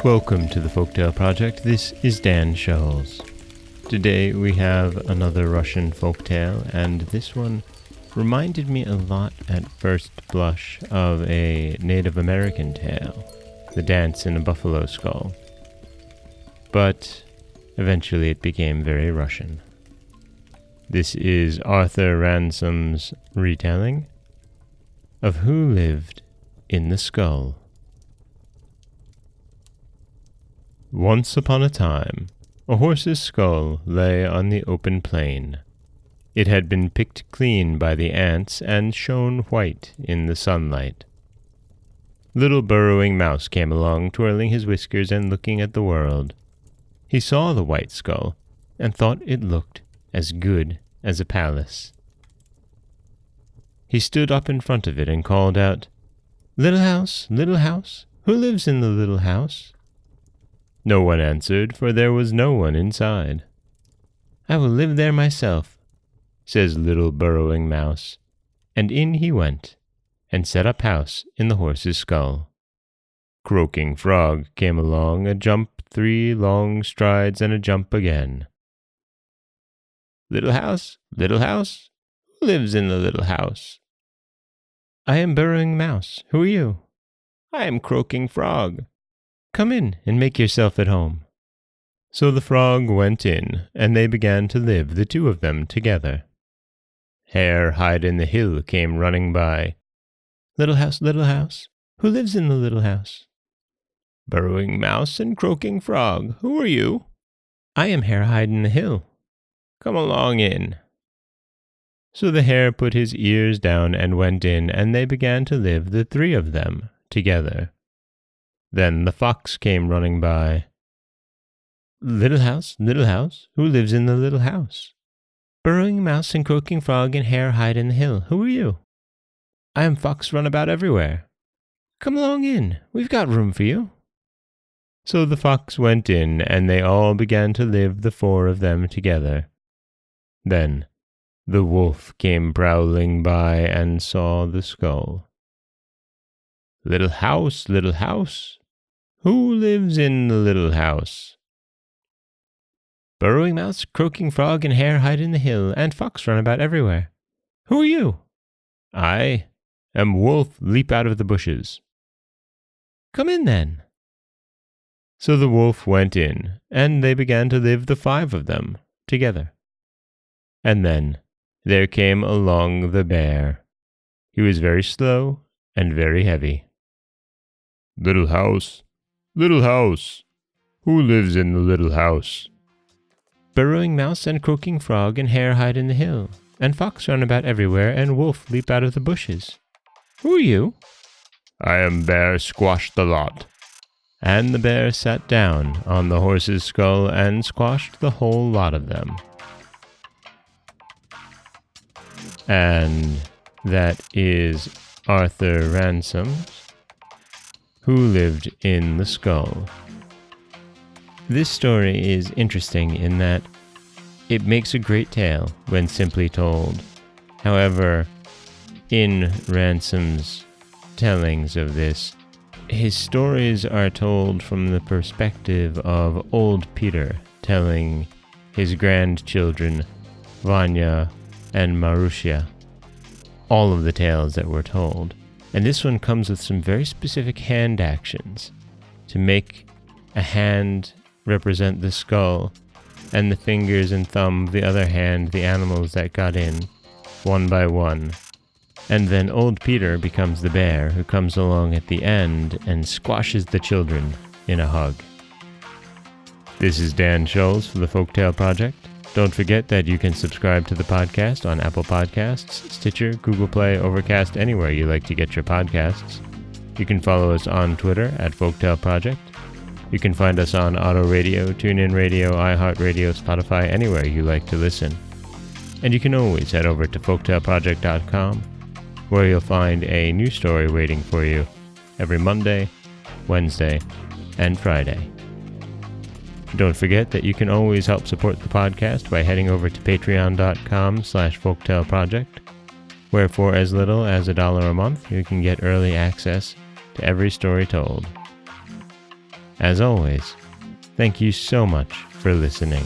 Welcome to the Folktale Project. This is Dan Scholes. Today we have another Russian folktale, and this one reminded me a lot at first blush of a Native American tale, The Dance in a Buffalo Skull. But eventually it became very Russian. This is Arthur Ransome's retelling of Who Lived in the Skull. Once upon a time, a horse's skull lay on the open plain. It had been picked clean by the ants and shone white in the sunlight. Little burrowing mouse came along, twirling his whiskers and looking at the world. He saw the white skull and thought it looked as good as a palace. He stood up in front of it and called out, little house, who lives in the little house?" No one answered, for there was no one inside. "I will live there myself," says little burrowing mouse, and in he went, and set up house in the horse's skull. Croaking frog came along, a jump, 3 long strides, and a jump again. Little house, who lives in the little house?" "I am burrowing mouse. Who are you?" "I am croaking frog." "Come in and make yourself at home." So the frog went in, and they began to live, the two of them, together. Hare Hide in the Hill came running by. Little house, who lives in the little house?" "Burrowing mouse and croaking frog. Who are you?" "I am Hare Hide in the Hill." "Come along in." So the hare put his ears down and went in, and they began to live, the 3 of them, together. Then the fox came running by. Little house, who lives in the little house?" "Burrowing mouse and croaking frog and hare hide in the hill. Who are you?" "I am fox run about everywhere." "Come along in, we've got room for you." So the fox went in, and they all began to live, the 4 of them, together. Then the wolf came prowling by and saw the skull. Little house, who lives in the little house?" "Burrowing mouse, croaking frog, and hare hide in the hill, and fox run about everywhere. Who are you?" "I am wolf leap out of the bushes." "Come in then." So the wolf went in, and they began to live, the 5 of them, together. And then there came along the bear. He was very slow and very heavy. Little house, who lives in the little house?" "Burrowing mouse and croaking frog and hare hide in the hill, and fox run about everywhere, and wolf leap out of the bushes. Who are you?" "I am bear squash the lot." And the bear sat down on the horse's skull and squashed the whole lot of them. And that is Arthur Ransome's Who Lived in the Skull. This story is interesting in that it makes a great tale when simply told. However, in Ransome's tellings of this, his stories are told from the perspective of old Peter telling his grandchildren, Vanya and Marussia, all of the tales that were told. And this one comes with some very specific hand actions to make a hand represent the skull and the fingers and thumb of the other hand, the animals that got in, one by one. And then old Peter becomes the bear who comes along at the end and squashes the children in a hug. This is Dan Scholes for the Folktale Project. Don't forget that you can subscribe to the podcast on Apple Podcasts, Stitcher, Google Play, Overcast, anywhere you like to get your podcasts. You can follow us on Twitter at Folktale Project. You can find us on Auto Radio, TuneIn Radio, iHeartRadio, Spotify, anywhere you like to listen. And you can always head over to folktaleproject.com, where you'll find a new story waiting for you every Monday, Wednesday, and Friday. Don't forget that you can always help support the podcast by heading over to patreon.com/folktaleproject, where for as little as $1 a month, you can get early access to every story told. As always, thank you so much for listening.